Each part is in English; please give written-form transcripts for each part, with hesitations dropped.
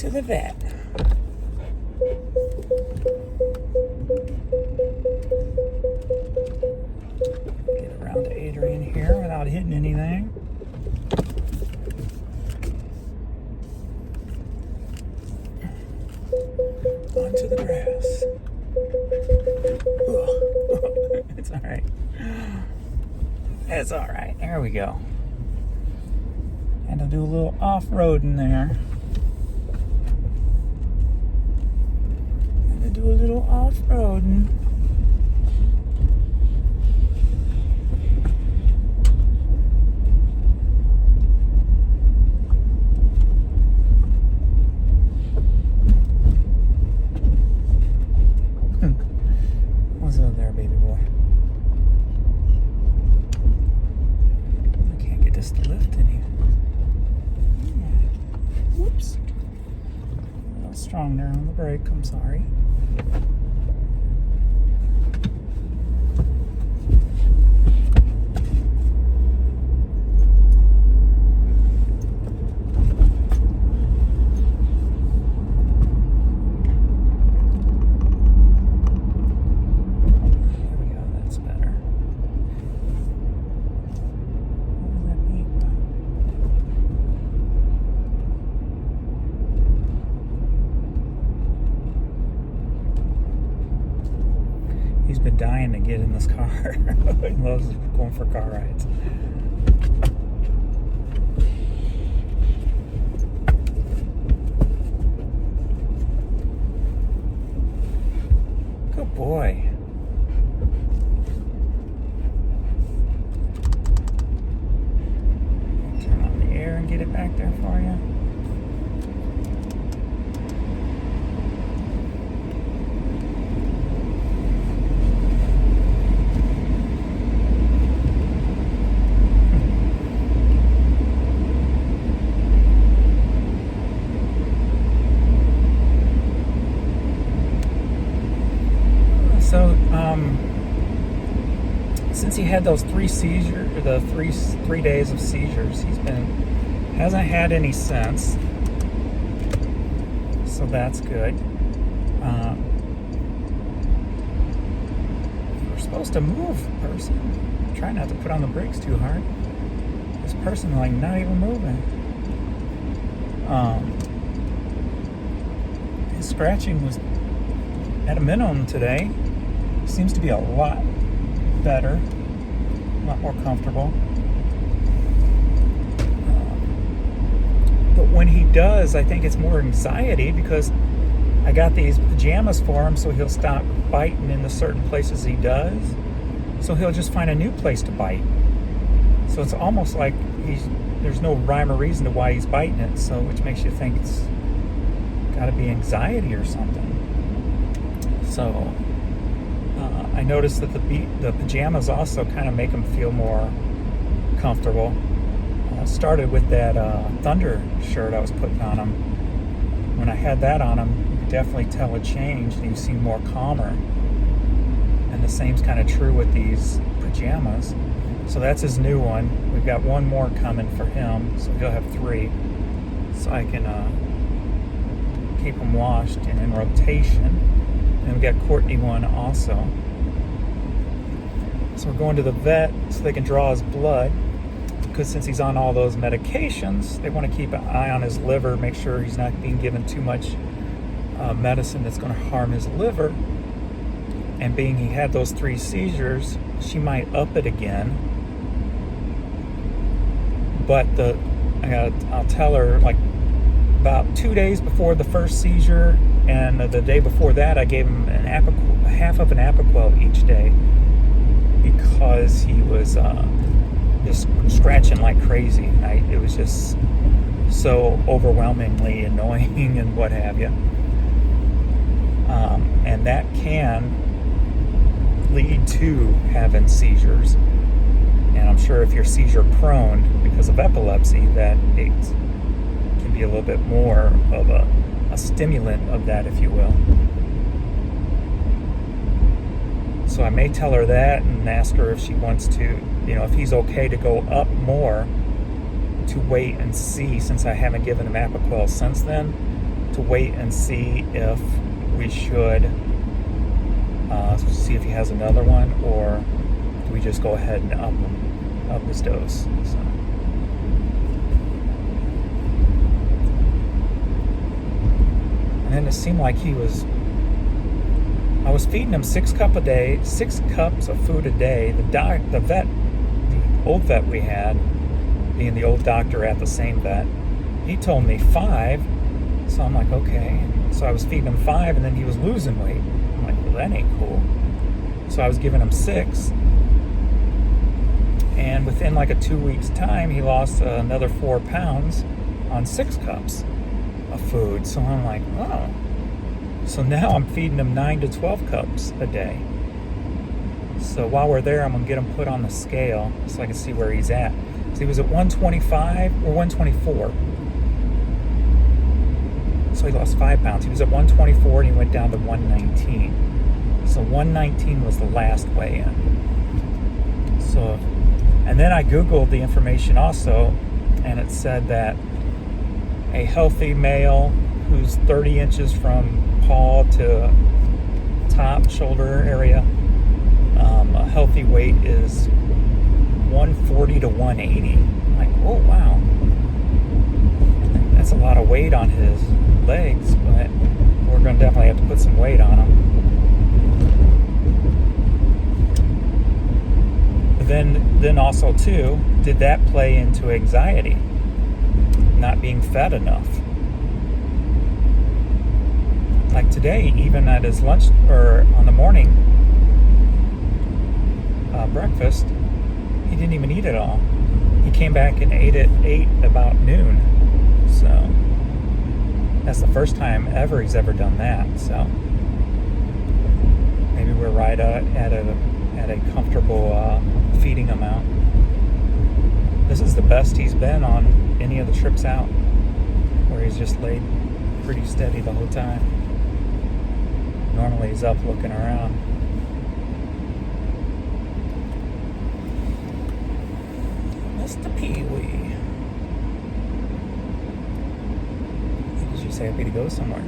to the vet. Get around to Adrian here without hitting anything. Onto the grass. It's all right. It's all right. There we go. And I'll do a little off-roading there. And I'll do a little off-roading. What's up there, baby boy? I can't get this to lift in here. Whoops. A little strong there on the brake, I'm sorry. He's been dying to get in this car. He loves going for car rides. Good boy. Turn on the air and get it back there for you. So, since he had those three days of seizures, hasn't had any since. So that's good. We're supposed to move, person. Try not to put on the brakes too hard. This person, like, not even moving. His scratching was at a minimum today. Seems to be a lot better, a lot more comfortable. But when he does, I think it's more anxiety because I got these pajamas for him so he'll stop biting in the certain places he does. So he'll just find a new place to bite. So it's almost like there's no rhyme or reason to why he's biting it, so which makes you think it's got to be anxiety or something. So I noticed that the pajamas also kind of make him feel more comfortable. Started with that Thunder shirt I was putting on him. When I had that on him, you could definitely tell a change, and he seemed more calmer. And the same's kind of true with these pajamas. So that's his new one. We've got one more coming for him, so he'll have 3. So I can keep them washed and in rotation. And we got Courtney one also. So we're going to the vet so they can draw his blood, because since he's on all those medications, they want to keep an eye on his liver, make sure he's not being given too much medicine that's going to harm his liver. And being he had those 3 seizures, she might up it again. But I'll tell her, like, about 2 days before the first seizure and the day before that, I gave him half of an Apoquel each day because he was just scratching like crazy. It was just so overwhelmingly annoying and what have you. And that can lead to having seizures. And I'm sure if you're seizure prone because of epilepsy, that it can be a little bit more of a stimulant of that, if you will. So I may tell her that and ask her if she wants to, if he's okay to go up more, to wait and see, since I haven't given him Apoquel since then, to wait and see if we should see if he has another one, or do we just go ahead and up his dose. So. And then it seemed like I was feeding him 6 cups of food a day. The old vet we had, being the old doctor at the same vet, he told me 5. So I'm like, okay. So I was feeding him 5, and then he was losing weight. I'm like, well, that ain't cool. So I was giving him 6. And within like a 2 weeks time, he lost another 4 pounds on 6 cups of food. So I'm like, oh. So now I'm feeding him 9 to 12 cups a day. So while we're there, I'm gonna get him put on the scale so I can see where he's at. So he was at 125 or 124. So he lost 5 pounds. He was at 124 and he went down to 119. So 119 was the last weigh-in. So, and then I Googled the information also, and it said that a healthy male who's 30 inches from paw to top shoulder area, a healthy weight is 140 to 180. I'm like, oh wow, that's a lot of weight on his legs, but we're going to definitely have to put some weight on him. But then also too, did that play into anxiety? Not being fed enough. Like today, even at his lunch or on the morning breakfast, he didn't even eat it all. He came back and ate about noon. So that's the first time ever he's ever done that. So maybe we're right at a comfortable feeding amount. This is the best he's been on any of the trips out, where he's just laid pretty steady the whole time. Normally he's up looking around. Mr. PeeWee. Did you say happy to go somewhere?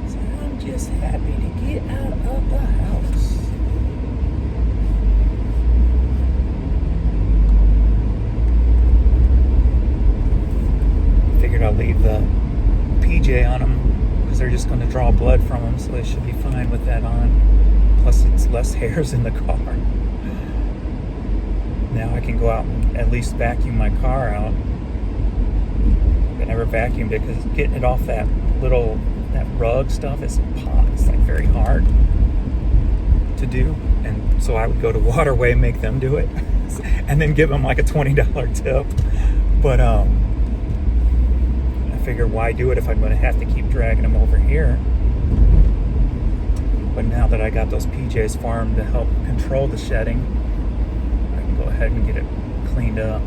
So I'm just happy to get out of the house. Figured I'll leave the PJ on them because they're just going to draw blood from them, so they should be fine with that on. Plus it's less hairs in the car. Now I can go out and at least vacuum my car out. I never vacuumed it because getting it off that rug stuff is like very hard to do. And so I would go to Waterway and make them do it and then give them like a $20 tip. But I figure why do it if I'm going to have to keep dragging them over here. But now that I got those PJs for them to help control the shedding, I can go ahead and get it cleaned up.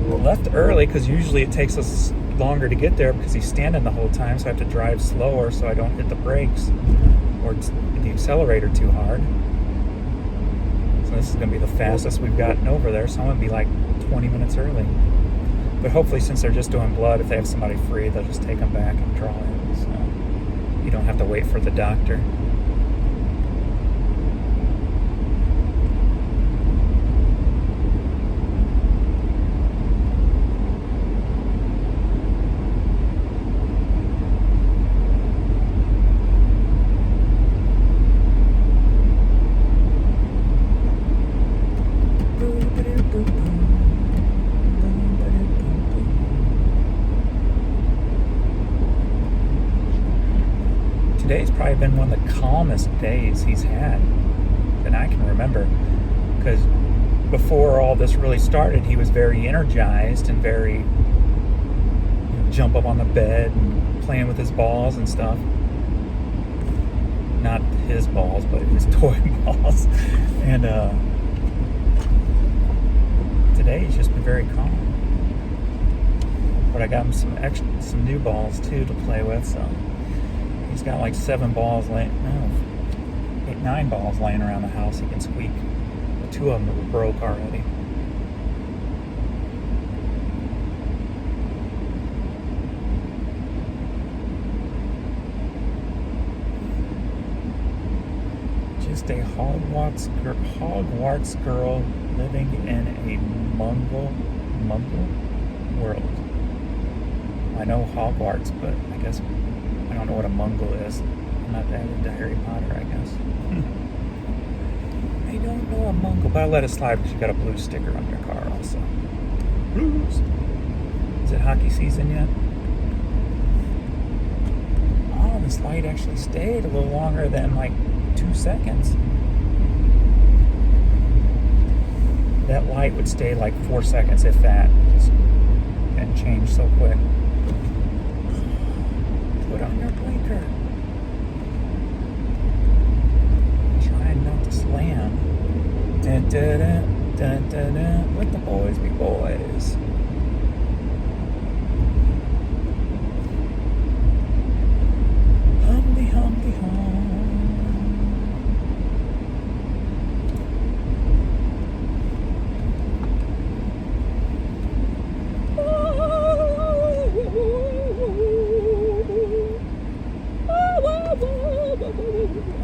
We left early because usually it takes us longer to get there because he's standing the whole time, so I have to drive slower so I don't hit the brakes or the accelerator too hard. So this is going to be the fastest we've gotten over there, so I'm going to be like 20 minutes early. But hopefully, since they're just doing blood, if they have somebody free, they'll just take them back and draw it. So you don't have to wait for the doctor. Today's probably been one of the calmest days he's had that I can remember, because before all this really started, he was very energized and very jump up on the bed and playing with his balls and stuff. Not his balls, but his toy balls. And today he's just been very calm. But I got him some new balls too to play with, so he's got like 7 balls, 8 like 9 balls laying around the house he can squeak. But 2 of them were broke already. Just a Hogwarts girl living in a muggle world. I know Hogwarts, but I guess I don't know what a muggle is. I'm not that into Harry Potter, I guess. I don't know a muggle, but I let it slide because you got a blue sticker on your car also. Blues. Is it hockey season yet? Oh, this light actually stayed a little longer than like 2 seconds. That light would stay like 4 seconds, if that, and change so quick. Put on your blinker. Trying not to slam. Dun, dun, dun, dun, dun, dun. Let the boys be boys. Humpty, humpty, hum.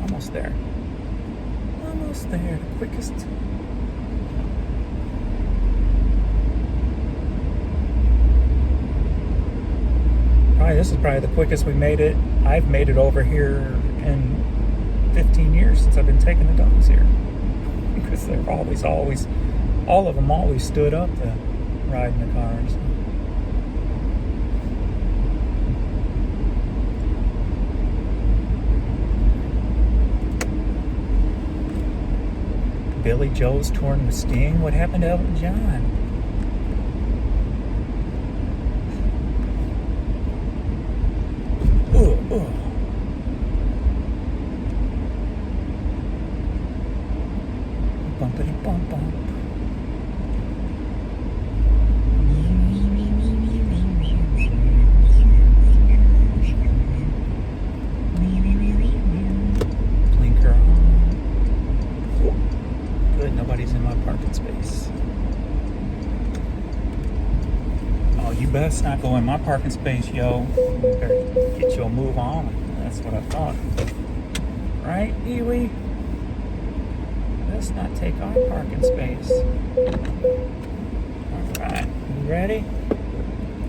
Almost there. Almost there. The quickest. This is probably the quickest we made it. I've made it over here in 15 years since I've been taking the dogs here. Because they're always, all of them always stood up to ride in the cars. Billy Joe's touring with Sting. What happened to Elton John? Bumpity bump bump. Blinker on. Good, nobody's in my parking space. Oh, you best not go in my parking space, yo. You better get your move on. That's what I thought. Right, PeeWee? Let's not take our parking space. All right, you ready?